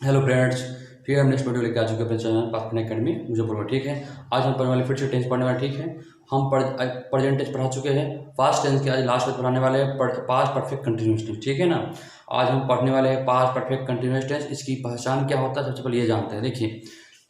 Hello friends, फिर हम next video लेकर आ चुके हैं अपने चैनल पाथफिन एकेडमी मुजफ्फरपुर। ठीक है, आज हम पढ़ने वाले फिर से टेंस पढ़ने वाले। ठीक है, हम प्रेजेंट टेंस पढ़ा चुके हैं। पास्ट टेंस के आज लास्ट में पढ़ाने वाले हैं पास्ट परफेक्ट कंटिन्यूअस टेंस। ठीक है ना, आज हम पढ़ने वाले हैं पास्ट परफेक्ट कंटिन्यूअस टेंस। इसकी पहचान क्या होता है सबसे पहले ये जानते हैं। देखिए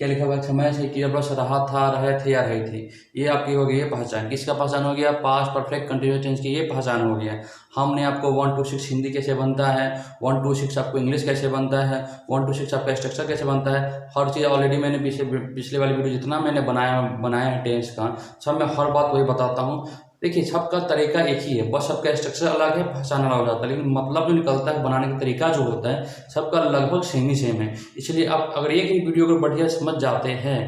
क्या लिखा हुआ है, समय से किया प्लस रहा था, रहे थे या रही थी। ये आपकी हो गई है पहचान। किसका पहचान हो गया? पास्ट परफेक्ट कंटिन्यूअस टेंस की ये पहचान हो गया। हमने आपको 1 to 6 हिंदी कैसे बनता है, 1 to 6 आपको इंग्लिश कैसे बनता है, 1 to 6 आपका स्ट्रक्चर कैसे बनता है, हर चीज़ ऑलरेडी मैंने पिछले वाली वीडियो जितना मैंने बनाया है टेंस का, सब मैं हर बात वही बताता हूँ। देखिए सबका तरीका एक ही है, बस सबका स्ट्रक्चर अलग है, पहचान अलग हो जाता है, लेकिन मतलब जो निकलता है, बनाने का तरीका जो होता है सबका लगभग सेम ही सेम है। इसलिए आप अगर एक ही वीडियो को बढ़िया समझ जाते हैं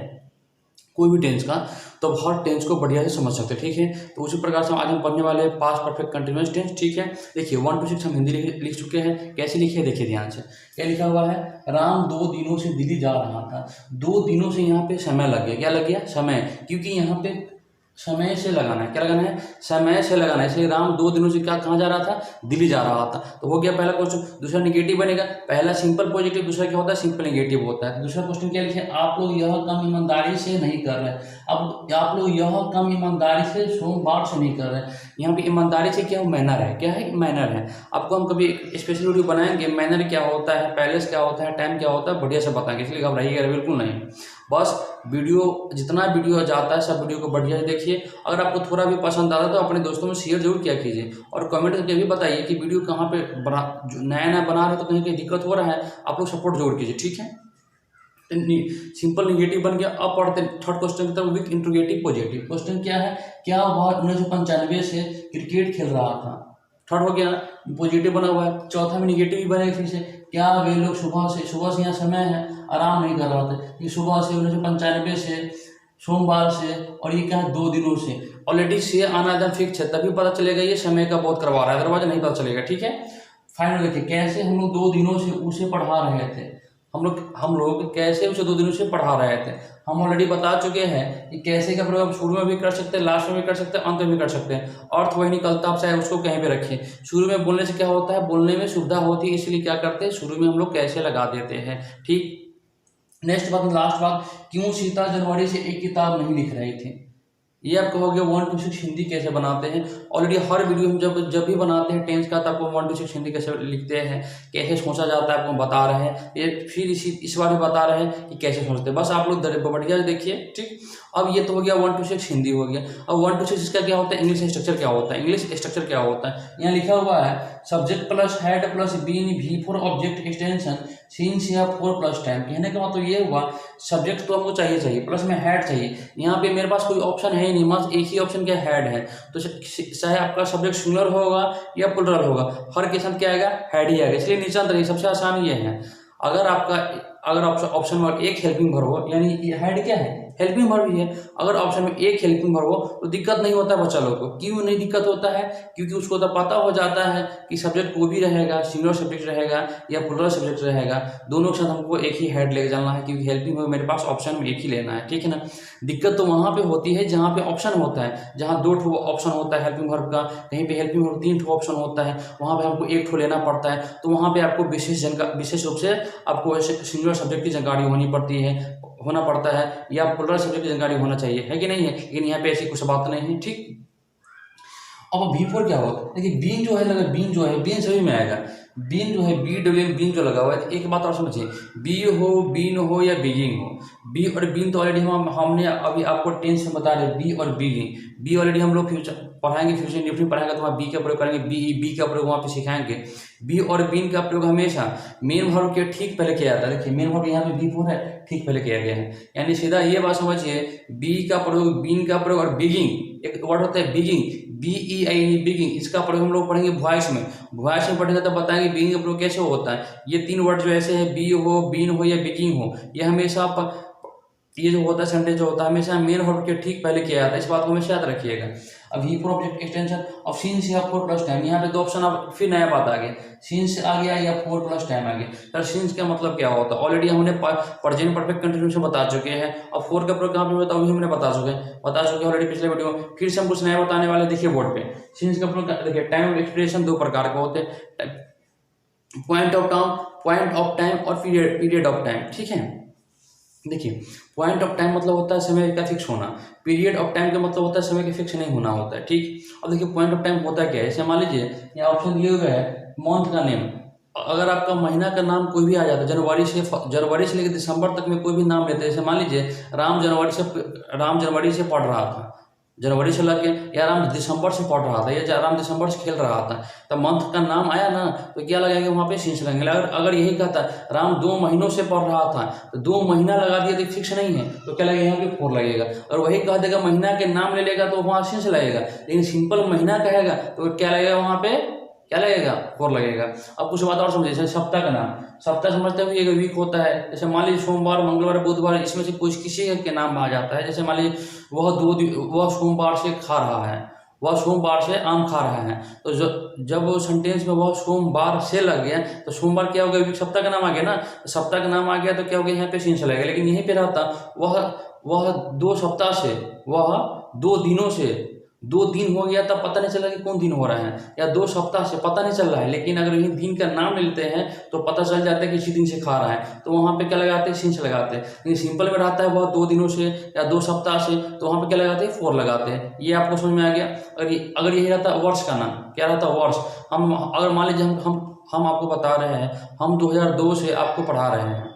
कोई भी टेंस का, तो हर टेंस को बढ़िया से समझ सकते हैं। ठीक है, तो उसी प्रकार से आज हम पढ़ने वाले हैं पास्ट परफेक्ट कंटिन्यूअस टेंस। ठीक है, देखिए 1 to 6 हम हिंदी लिख चुके हैं। कैसे लिखे देखिए ध्यान से। क्या लिखा हुआ है? राम 2 दिनों से दिल्ली जा रहा था। 2 दिनों से यहाँ पे समय लग गया। क्या लग गया? समय, क्योंकि यहाँ पे समय से लगाना है। क्या लगाना है? समय से लगाना है। इसलिए राम 2 दिनों से क्या कहाँ जा रहा था? दिल्ली जा रहा था। तो हो गया पहला क्वेश्चन। दूसरा निगेटिव बनेगा। पहला सिंपल पॉजिटिव, दूसरा क्या होता है? सिंपल निगेटिव होता है। दूसरा क्वेश्चन क्या लिखे? आप लोग यह काम ईमानदारी से नहीं कर रहे। अब आप लोग यह काम ईमानदारी से सोमवार से नहीं कर रहे। यहाँ पे ईमानदारी से क्या हो? मैनर है। क्या है? मैनर है। आपको हम कभी स्पेशल वीडियो बनाएंगे, मैनर क्या होता है, पैलेस क्या होता है, टाइम क्या होता है, बढ़िया से बताएंगे। इसलिए घबराइएगा बिल्कुल नहीं। बस जितना वीडियो जाता है सब वीडियो को बढ़िया से देखिए। अगर आपको थोड़ा भी पसंद आता है तो अपने दोस्तों में शेयर जरूर किया कीजिए, और कमेंट करके भी बताइए कि वीडियो कहाँ पे बना, जो नया नया बना रहे हो तो कहीं कहीं दिक्कत हो रहा है, आप लोग सपोर्ट जरूर कीजिए। ठीक है, सिंपल निगेटिव बन गया। अब पढ़ते हैं थर्ड क्वेश्चन की तरफ, विथ इंट्रोगेटिव पॉजिटिव। क्वेश्चन क्या है? क्या वह 1995 से क्रिकेट खेल रहा था? थर्ड हो गया, पॉजिटिव बना हुआ है। चौथा में निगेटिव भी बनेगा फिर से। क्या वे लोग सुबह से यहाँ समय है, आराम नहीं कर रहा था। ये सुबह से 1995 से, सोमवार से, और ये क्या है? 2 दिनों से। ऑलरेडी से आना एकदम फिक्स है, तभी पता चलेगा ये समय का बहुत करवा रहा है, अदरवाइज नहीं पता चलेगा। ठीक है, फाइनल देखिए कैसे हम लोग 2 दिनों से उसे पढ़ा रहे थे। हम लोग कैसे उसे 2 दिनों से पढ़ा रहे थे, हम ऑलरेडी बता चुके हैं कि कैसे का प्रयोग शुरू में भी कर सकते हैं, लास्ट में भी कर सकते हैं, अंत में भी कर सकते हैं। अर्थ वही निकलता, आप चाहे उसको कहीं पे रखिए। शुरू में बोलने से क्या होता है? बोलने में सुविधा होती है, इसलिए क्या करते हैं शुरू में हम लोग कैसे लगा देते हैं। ठीक, नेक्स्ट बात, लास्ट बात, क्यों सीता जनवरी से एक किताब नहीं लिख रही थी? ये आपको हो गया 1 to 6 हिंदी कैसे बनाते हैं। ऑलरेडी हर वीडियो में जब भी बनाते हैं टेंस का, तो आपको 1 to 6 हिंदी कैसे लिखते हैं, कैसे सोचा जाता है, आपको बता रहे हैं। ये फिर इस बार भी बता रहे हैं कि कैसे सोचते हैं। बस आप लोग बढ़िया देखिए। ठीक, अब ये तो हो गया 1 to 6 हिंदी हो गया। अब 1 to 6 इसका क्या होता है? इंग्लिश स्ट्रक्चर क्या होता है? इंग्लिश स्ट्रक्चर क्या होता है? यहाँ लिखा हुआ है subject plus had plus been भी फॉर ऑब्जेक्ट एक्सटेंशन सिंस या 4 प्लस टाइम। कहने का मतलब ये हुआ सब्जेक्ट तो हमको चाहिए प्लस में हेड चाहिए। यहाँ पे मेरे पास कोई ऑप्शन है ही नहीं, बस एक ही ऑप्शन क्या? हेड है। तो चाहे आपका सब्जेक्ट सिंगुलर होगा या प्लुरल होगा, हर केस में क्या आएगा? हेड ही आएगा। इसलिए नीचे अंतर सबसे आसान ये है। अगर ऑप्शन में एक हेल्पिंग वर्ब हो, यानी हेड क्या है? हेल्पिंग वर्ब ही है। अगर ऑप्शन में एक हेल्पिंग वर्ब हो तो दिक्कत नहीं होता बच्चा लोग को। क्यों नहीं दिक्कत होता है? क्योंकि उसको तो पता हो जाता है कि सब्जेक्ट को भी रहेगा, सिंगुलर सब्जेक्ट रहेगा या प्लुरल सब्जेक्ट रहेगा, दोनों के साथ हमको एक ही हेड लेके जाना है, क्योंकि हेल्पिंग वर्ब मेरे पास ऑप्शन में एक ही लेना है। ठीक है ना, दिक्कत तो वहाँ पे होती है जहाँ पे ऑप्शन होता है, जहाँ 2 ऑप्शन होता है हेल्पिंग वर्ब का, कहीं पे हेल्पिंग वर्ब 3 ऑप्शन होता है, वहाँ पे हमको 1 लेना पड़ता है। तो वहाँ पे आपको विशेष रूप से आपको ऐसे सिंगुलर सब्जेक्ट की जानकारी होना पड़ता है, या प्लुरल सब्जेक्ट की जानकारी होना चाहिए, है कि नहीं है? लेकिन यहाँ पे ऐसी कुछ बात नहीं है। ठीक, अब B4 क्या होता है? देखिए बीन जो है लगा, बीन सभी में आएगा। बीन जो है BWN बीन जो लगा हुआ है, तो एक बात और समझिए, बी हो, बीन हो या बीगिंग हो, बी और बीन तो ऑलरेडी हमने अभी आपको टेंस में बता रहे, बी और बीगिंग। बी ऑलरेडी हम लोग फ्यूचर पढ़ाएंगे, फ्यूचर इंडेफिनिट पढ़ाएंगे तो वहाँ बी का प्रयोग करेंगे, बी का प्रयोग वहाँ पे सिखाएंगे। बी और बीन का प्रयोग हमेशा मेन वर्ब के ठीक पहले किया जाता है। देखिए मेन वर्ब यहाँ पे B4 है, ठीक पहले किया गया है। यानी सीधा ये बात समझिए, बी का प्रयोग, बीन का प्रयोग और बिगिंग, एक वर्ड होता है बिगिंग, BEI बिगिंग, इसका प्रयोग हम लोग पढ़ेंगे वॉइस में पढ़ेंगे तो बताएंगे बिगिंग का प्रयोग कैसे होता है। ये 3 वर्ड जो ऐसे है, बी हो, बीन हो या बिगिंग हो, ये हमेशा ये जो होता है सेंटेंस जो होता है हमेशा मेन वर्ब के ठीक पहले किया जाता है। इस बात को हमेशा याद रखिएगा। अब ही फॉर ऑब्जेक्ट एक्सटेंशन और सिंस या 4 प्लस टाइम, यहाँ पे 2 ऑप्शन, अब फिर नया बात आ गया, सिंस आ गया या 4 प्लस टाइम आ गया। सर सिंस का मतलब क्या होता है? ऑलरेडी हमने प्रेजेंट परफेक्ट कंटिन्यूस में बता चुके हैं। अब 4 का प्रयोग कहाँ पे होता है अभी हमने बता चुके हैं ऑलरेडी पिछले वीडियो में। फिर से हम कुछ नया बताने वाले, देखिए बोर्ड पे। सिंस का प्रयोग देखिए, टाइम एक्सप्रेशन 2 प्रकार के होते हैं। पॉइंट ऑफ टाइम और पीरियड ऑफ टाइम, ठीक है। देखिए, पॉइंट ऑफ टाइम मतलब होता है समय का फिक्स होना, पीरियड ऑफ टाइम का मतलब होता है समय का फिक्स नहीं होना होता है, ठीक। अब देखिए पॉइंट ऑफ टाइम होता क्या है, जैसे मान लीजिए यहाँ ऑप्शन दिए हुए है मंथ का नेम, अगर आपका महीना का नाम कोई भी आ जाता है, जनवरी से लेकर दिसंबर तक में कोई भी नाम लेते हैं, जैसे मान लीजिए राम जनवरी से पढ़ रहा था, जनवरी से लग के, या राम दिसंबर से पढ़ रहा था, या राम दिसंबर से खेल रहा था, तो मंथ का नाम आया ना, तो क्या लगाएंगे वहाँ पे सींस लगाएंगे। अगर यही कहता राम 2 महीनों से पढ़ रहा था, तो 2 महीना लगा दिया तो फिक्स नहीं है, तो क्या लगेगा यहाँ पे 4 लगेगा। और वही कह देगा महीना के नाम ले लेगा तो वहाँ सींस लगेगा, लेकिन सिंपल महीना कहेगा तो क्या लगेगा वहाँ पे, क्या लगेगा 4 लगेगा। अब कुछ बात और समझिए, जैसे सप्ताह का नाम, सप्ताह समझते हैं एक वीक होता है, जैसे मान लीजिए सोमवार मंगलवार बुधवार, इसमें से कुछ किसी के नाम आ जाता है, जैसे मान लीजिए वह सोमवार से खा रहा है, वह सोमवार से आम खा रहा है, तो जब वो सेंटेंस में वह सोमवार से लग गया तो सोमवार क्या हो गया, सप्ताह का नाम आ गया ना, तो सप्ताह का नाम आ गया तो क्या हो गया यहाँ पे सीन लगेगा। लेकिन यहीं पे रहता वह 2 सप्ताह से, वह 2 दिनों से, 2 दिन हो गया तब पता नहीं चला कि कौन दिन हो रहा है, या 2 सप्ताह से पता नहीं चल रहा है, लेकिन अगर यही दिन का नाम ले लेते हैं तो पता चल जाता है कि इसी दिन से खा रहा है, तो वहाँ पे क्या लगाते हैं, सिंस लगाते हैं। लेकिन सिंपल में रहता है वह 2 दिनों से या 2 सप्ताह से, तो वहाँ पे क्या लगाते हैं, 4 लगाते हैं। ये आपको समझ में आ गया। अगर यही रहता है वर्ष का नाम, क्या रहता है वर्ष, हम अगर मान लीजिए हम आपको बता रहे हैं, हम 2002 से आपको पढ़ा रहे हैं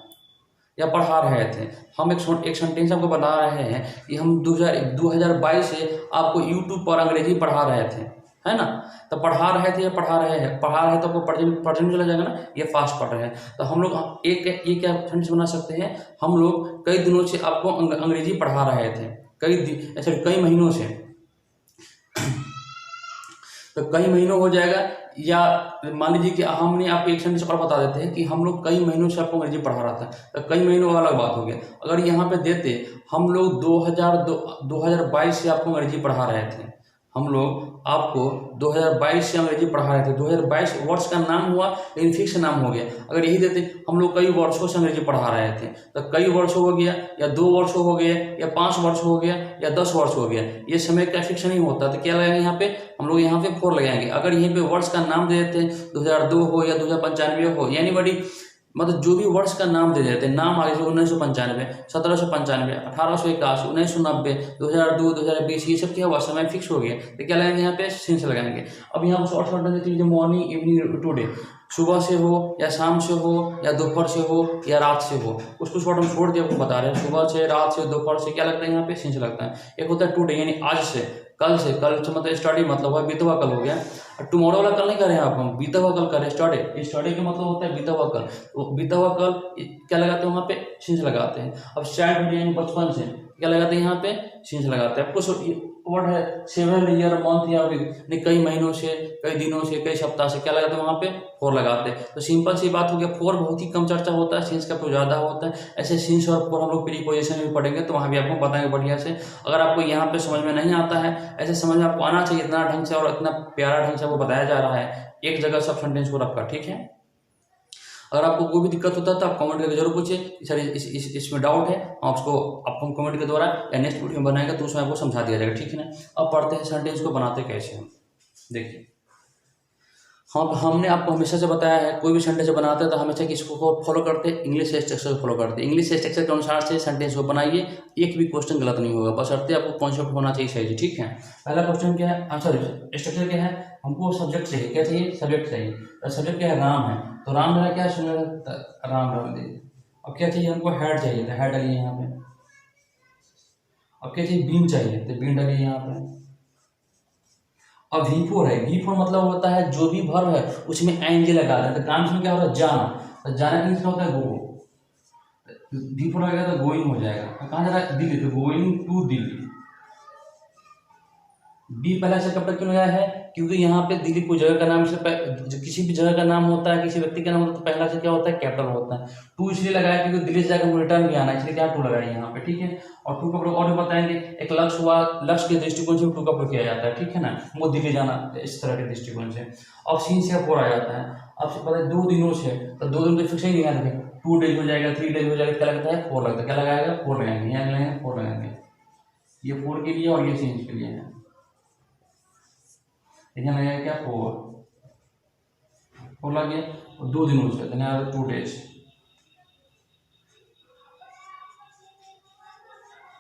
या पढ़ा रहे थे, हम एक सेंटेंस आपको बता रहे हैं कि हम 2022 से आपको यूट्यूब पर अंग्रेजी पढ़ा रहे थे, है ना। तो पढ़ा रहे थे या पढ़ा रहे हैं तो आपको प्रेजेंट चला जाएगा ना, ये फास्ट पढ़ रहे हैं। तो हम लोग ये क्या सेंटेंस बना सकते हैं, हम लोग कई दिनों से आपको अंग्रेजी पढ़ा रहे थे, कई महीनों से, तो कई महीनों हो जाएगा। या मान लीजिए कि हमने आपको एक सेंटेंस और बता देते हैं कि हम लोग कई महीनों से आपको अंग्रेजी पढ़ा रहा था, तो कई महीनों अलग बात हो गया। अगर यहाँ पे देते हम लोग 2022 से आपको अंग्रेजी पढ़ा रहे थे, हम लोग आपको 2022 से अंग्रेजी पढ़ा रहे थे, 2022 वर्ष का नाम हुआ लेकिन फिक्स नाम हो गया। अगर यही देते हम लोग कई वर्षों से अंग्रेजी पढ़ा रहे थे, तो कई वर्षों हो गया, या 2 वर्षों हो गया, या 5 वर्ष हो गया, या 10 वर्ष हो गया, ये समय का फिक्स नहीं होता, तो क्या लगाएंगे यहाँ पे, हम लोग यहाँ पे 4 लगाएंगे। अगर यहीं पे वर्ष का नाम दे देते 2002 हो या 2095 हो, यानी बड़ी मतलब जो भी वर्ष का नाम दे देते हैं, नाम आगे से 1995, 1795, 1881, 1990, 2002, 2020, ये सब क्या हुआ, समय फिक्स हो गया, तो क्या लगाएंगे यहाँ पे, सिंस लगाएंगे। अब यहाँ शॉर्ट शॉर्ट देख लीजिए, मॉर्निंग इवनिंग टुडे, सुबह से हो या शाम से हो या दोपहर से हो या रात से हो, कुछ वर्ड हम छोड़ के आपको बता रहे हैं, सुबह से, रात से, दोपहर से, क्या लगता है यहाँ पे, सिंस लगता है। एक होता है टुडे यानी आज से, कल से मतलब स्टडी मतलब है बीता हुआ कल हो गया। टुमारो वाला कल नहीं कर रहे हैं आप, हम बीता हुआ कल कर रहे हैं, स्टडी का मतलब होता है बीता हुआ कल, तो बीता हुआ कल क्या लगाते हैं वहाँ पे, सिंस लगाते हैं। अब चाइल्डहुड यानी बचपन से, क्या लगाते हैं यहाँ पे, सिंस लगाते हैं। आपको वर्ड है सेवरल ईयर, मंथ या वीक, कई महीनों से, कई दिनों से, कई सप्ताह से, क्या लगाते हैं वहाँ पे, 4 लगाते हैं। तो सिंपल सी बात हो गया, 4 बहुत ही कम चर्चा होता है, सिंस का तो ज़्यादा होता है। ऐसे सिंस और 4 हम लोग प्रीपोजिशन में पढ़ेंगे तो वहाँ भी आपको बताएंगे बढ़िया से। अगर आपको यहाँ पे समझ में नहीं आता है, ऐसे समझ में आपको आना चाहिए, इतना ढंग से और इतना प्यारा ढंग से आपको बताया जा रहा है, एक जगह सब सेंटेंस को रखकर, ठीक है। अगर आपको कोई भी दिक्कत होता है तो आप कमेंट करके जरूर पूछिए, सर इसमें डाउट है, आपको हम कमेंट के द्वारा या नेक्स्ट वीडियो में बनाएगा तो उसमें आपको समझा दिया जाएगा, ठीक है ना। अब पढ़ते हैं सेंटेंस को बनाते कैसे हम। देखिए, हमने आपको हमेशा से बताया है, कोई भी सेंटेंस बनाते हैं तो हमेशा किसको फॉलो करते हैं, इंग्लिश स्ट्रक्चर को फॉलो करते हैं। इंग्लिश स्ट्रक्चर के अनुसार से सेंटेंस को बनाइए, एक भी क्वेश्चन गलत नहीं होगा, बस अर्थ आपको कॉन्सेप्ट होना चाहिए सही, ठीक है। पहला क्वेश्चन क्या है, आंसर स्ट्रक्चर क्या है, हमको सब्जेक्ट चाहिए, क्या चाहिए, सब्जेक्ट चाहिए। तो सब्जेक्ट क्या है, राम है, तो राम मेरा क्या है, राम राम दे। अब क्या चाहिए हमको, हेड चाहिए, तो हेड डालिए यहाँ पे। अब क्या चाहिए, बीन चाहिए, तो बीन डालिए यहाँ पे। अब V4 है, V4 मतलब होता है जो भी वर्ब है उसमें एंजे लगा दें, तो काम में क्या होता है, जाना, तो जाना का मतलब होता है गो, V4 आ गया तो गोइंग हो जाएगा। कहाँ जा रहा है, दिल्ली, तो गोइंग टू दिल्ली। बी पहला से कब तक क्यों लगाया है, क्योंकि यहाँ पे दिल्ली कोई जगह का नाम से किसी भी जगह का नाम होता है, किसी व्यक्ति का नाम होता है तो पहला से क्या होता है, कैपिटल होता है। 2 इसलिए लगाया क्योंकि दिल्ली से जाकर रिटर्न भी आना है, इसलिए क्या 2 लगाया यहाँ पे, ठीक है। और 2 का प्रयोग और भी बताएंगे, एक लक्ष्य हुआ, लक्ष्य के दृष्टिकोण से 2 का प्रयोग किया जाता है, ठीक है ना, वो दिल्ली जाना इस तरह के दृष्टिकोण से। अब सीन से 4 आ जाता है, अब पता है 2 दिनों से, तो 2 दिन तो फिक्स ही नहीं आ रहे, 2 डेज हो जाएगा, 3 डेज हो जाएगा, क्या लगता है 4 लगता है, क्या लगाएगा 4 लगाएंगे, यहाँ लगाएंगे 4 लगाएंगे, ये 4 के लिए और ये सीन के लिए है, यहाँ लगेगा क्या 4। 4 लग गया और 2 दिन हो गए 2 days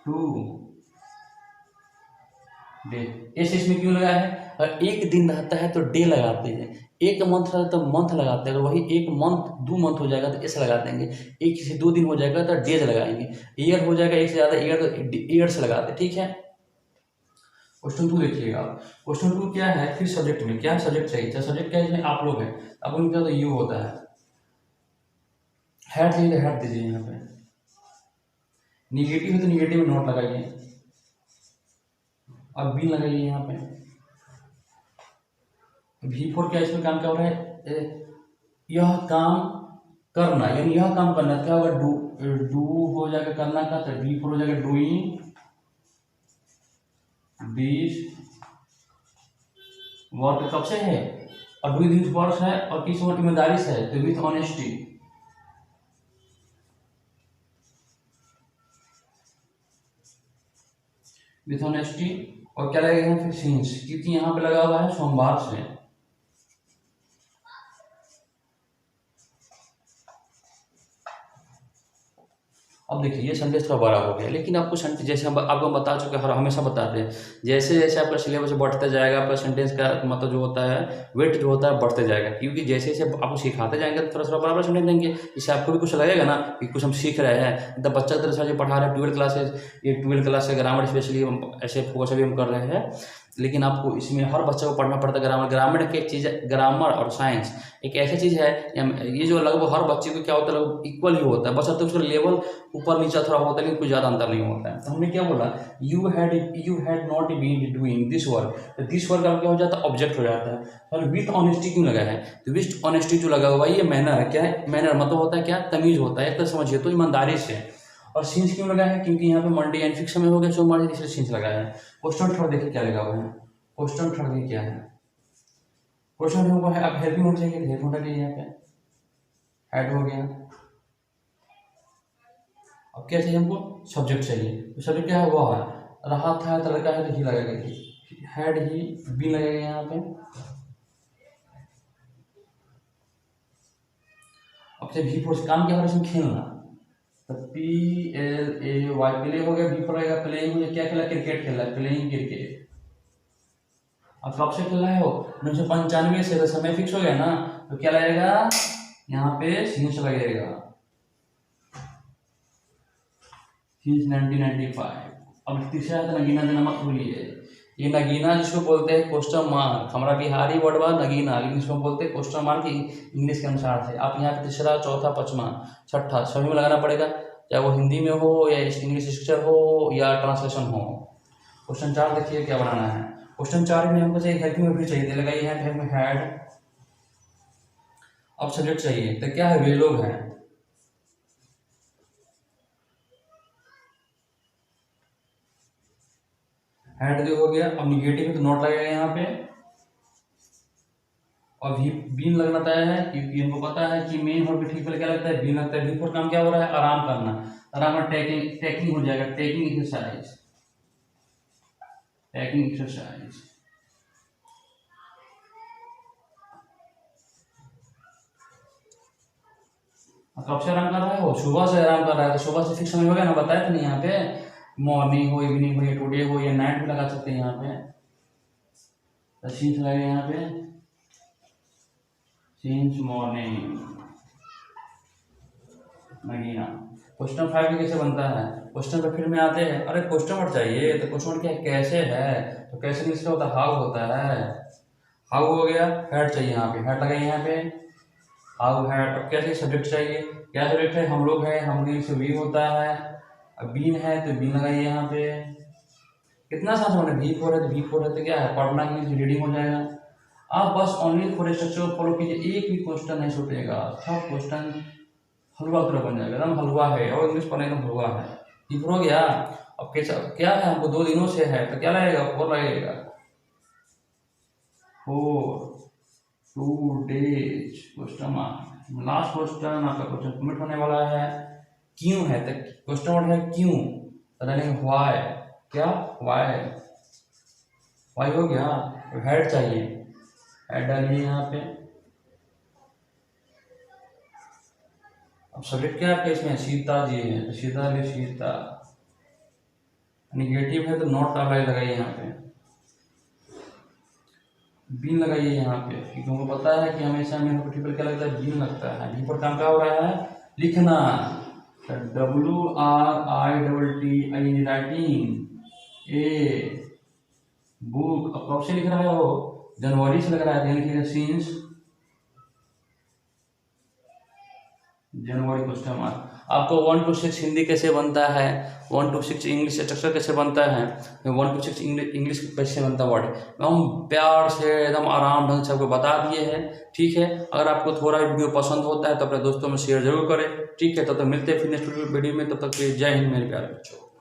2 डे। इस इसमें क्यों लगा है? और एक दिन रहता है तो डे लगाते हैं, एक मंथ रहता है तो मंथ लगाते हैं, अगर वही एक मंथ 2 मंथ हो जाएगा तो ऐसे लगा देंगे, एक से 2 दिन हो जाएगा तो डेज लगाएंगे, ईयर हो जाएगा एक से ज़्यादा ईयर तो ईयर से लगाते हैं। ठीक है, क्वेश्चन 2 देखिएगा। क्वेश्चन 2 क्या है, फिर सब्जेक्ट में क्या सब्जेक्ट चाहिए, सब्जेक्ट क्या है इसमें आप लोग हैं, आप लोग क्या तो यू होता है, हेड चाहिए तो हेड दीजिए, यहाँ पे निगेटिव है तो निगेटिव में नोट लगाइए, अब बी लगाइए यहाँ पे। V4 क्या इसमें काम क्या हो रहा है, यह काम करना, यानी यह काम करना क्या होगा, डू हो जाएगा करना का, तो V4 हो जाएगा डूइंग दिस वर्क, कब से है और डू दिस वर्क है और किस वर्क ईमानदारी से है, तो विथ ऑनेस्टी, विथ ऑनेस्टी। और क्या लगेगा फिर सिंस, क्योंकि यहाँ पे लगा हुआ है सोमवार से, अब देखिए ये संदेश थोड़ा बड़ा हो गया, लेकिन आपको सेंटेंस जैसे हम आपको बता चुके हैं, हमेशा बताते हैं, जैसे जैसे आपका सिलेबस बढ़ता जाएगा आपका सेंटेंस का मतलब जो होता है वेट जो होता है बढ़ते जाएगा, क्योंकि जैसे जैसे आपको सिखाते जाएंगे तो थोड़ा थोड़ा बराबर सेंटेंस देंगे, इससे आपको भी कुछ लगेगा ना कि कुछ हम सीख रहे हैं। तब बच्चा तरह से पढ़ा रहे हैं 12th क्लासेज, ये 12th क्लास से ग्रामर स्पेशली ऐसे फोकस अभी हम कर रहे हैं, लेकिन आपको इसमें हर बच्चे को पढ़ना पड़ता है ग्रामर। ग्रामर की एक चीज़ है, ग्रामर और साइंस एक ऐसी चीज़ है, ये जो लगभग हर बच्चे को क्या होता है लगभग इक्वल ही होता है, बस तो उसका लेवल ऊपर नीचे थोड़ा होता है, लेकिन कुछ ज़्यादा अंतर नहीं होता है। तो हमने क्या बोला, you had not been doing this work, तो दिस वर्क अब क्या हो जाता है, ऑब्जेक्ट हो जाता है। और विथ ऑनेस्टी क्यों लगा है, तो विथ ऑनेस्टी जो लगा हुआ है ये मैनर है, क्या है मैनर मतलब होता है क्या, तमीज होता है, तो समझिए तो ईमानदारी से। और सीन्स क्यों लगा है, क्योंकि यहाँ पे मंडे यानी फिक्स समय हो गया सोमवार, इसलिए सीन्स लगा है। क्वेश्चन थर्ड देखिए क्या लगा हुआ है, क्वेश्चन थर्ड में क्या है, क्वेश्चन हुआ है अब हेल्पिंग होना चाहिए, हेल्प होना चाहिए, यहाँ पे हेड हो गया। अब क्या चाहिए हमको, सब्जेक्ट चाहिए, तो सब्जेक्ट क्या है वह है, रहा था तो लड़का है तो ही लगेगा, हेड ही बी लगेगा यहाँ पे। अब से V4 से काम क्या हो रहा है इसमें, खेलना, तो PLAY प्ले हो गया, V4 लगेगा प्लेइंग, मुझे क्या खेला, क्रिकेट खेला, प्लेइंग क्रिकेट। अब कब से खेला है वो, 1995 से, तो समय फिक्स हो गया ना, तो क्या लगेगा यहाँ पे सीन्स लगेगा, सीन्स 1995। अब तीसरा है नगीना देना मत भूलिए, ये नगीना जिसको बोलते हैं क्वेश्चन मार्क, हमारा बिहारी वर्ड बा नगीना, लेकिन इसको बोलते हैं क्वेश्चन मार्क इंग्लिश के अनुसार से। आप यहाँ पे तीसरा चौथा पांचवा छठा सभी में लगाना पड़ेगा, चाहे वो हिंदी में हो या इंग्लिश स्क्रिप्चर हो या ट्रांसलेशन हो। क्वेश्चन 4 देखिए क्या बनाना है, क्वेश्चन 4 में हमको चाहिए हेल्पिंग में भी चाहिए, लगाइए यहाँ पे हेड। अब सब्जेक्ट चाहिए तो क्या है, वे लोग हैं, हेड जो हो गया। अब निगेटिव है तो नॉट लगेगा यहाँ पे, और भी बीन लगना तय है, क्योंकि हमको पता है कि मेन और ठीक पर क्या लगता है, बीन लगता है। V4 काम क्या हो रहा है, आराम करना, आराम में टेकिंग हो जाएगा, टेकिंग एक्सरसाइज, टेकिंग एक्सरसाइज। कब से आराम कर रहा है वो, सुबह से आराम कर रहा है, तो सुबह से फिक्स समय हो गया ना, बताया था नहीं यहाँ पे, मॉर्निंग हो इवनिंग हो या टुडे हो या नाइट भी लगा सकते हैं यहाँ पे, तो सीन्स लगे यहाँ पे, सीन्स मॉर्निंग नगीना। क्वेश्चन 5 कैसे बनता है, क्वेश्चन पे फिर में आते हैं, अरे क्वेश्चन वर्ड चाहिए, तो क्वेश्चन वर्ड क्या कैसे है, तो कैसे इंग्लिश होता है, हाउ होता है, हाउ हो गया, हेड चाहिए यहाँ पे, हेड लगाइए यहाँ पे, हाउ हेड। अब कैसे सब्जेक्ट चाहिए, क्या सब्जेक्ट है, हम लोग है, हम लोग से वी होता है, अब बीन है तो बीन लगाइए यहाँ पे। कितना आसान समझ, V4 है तो V4 है तो क्या है, पढ़ना इंग्लिश रीडिंग हो जाएगा। आप बस ओनली फॉर स्ट्रक्चर फॉलो कीजिए, एक भी क्वेश्चन नहीं छूटेगा, सब क्वेश्चन हलवा तरह बन जाएगा, एकदम हलवा है, और इंग्लिश पढ़ने एकदम हलवा है। V4 हो गया। अब कैसा क्या है, हमको 2 दिनों से है तो क्या लगेगा, 4 लगेगा, 4 2 days question mark. Last question आपका क्वेश्चन कमिट होने वाला है, क्यों है, तो क्वेश्चन वर्ड है क्यों, तो डालेंगे व्हाई, क्या व्हाई, व्हाई हो गया। हेड चाहिए, हेड डालिए यहाँ पे, अब सब्जेक्ट क्या है आपका इसमें, सीता जी है तो सीधा ले सीता, निगेटिव है तो नॉट अप्लाई लगाइए यहाँ पे, बीन लगाइए यहाँ पे, क्योंकि हमको पता है कि हमेशा में ट्रिपल क्या लगता है, बीन लगता है। बी पर काम क्या हो रहा है, लिखना, WRITTING राइटिंग, ए बुक। अब कब से लिख रहा हो, जनवरी से लग रहा है, लिखिएगा सिंस जनवरी क्वेश्चन मार्क। आपको 1 to 6 हिंदी कैसे बनता है, 1 to 6 इंग्लिश स्ट्रक्चर कैसे बनता है, 1 to 6 इंग्लिश कैसे बनता है वर्ड, हम प्यार से एकदम आराम ढंग से आपको बता दिए हैं। ठीक है, अगर आपको थोड़ा वीडियो पसंद होता है तो अपने दोस्तों में शेयर जरूर करें। ठीक है, तब तक मिलते हैं फिर नेक्स्ट वीडियो में, तब तक जय हिंद मेरे प्यारे बच्चों।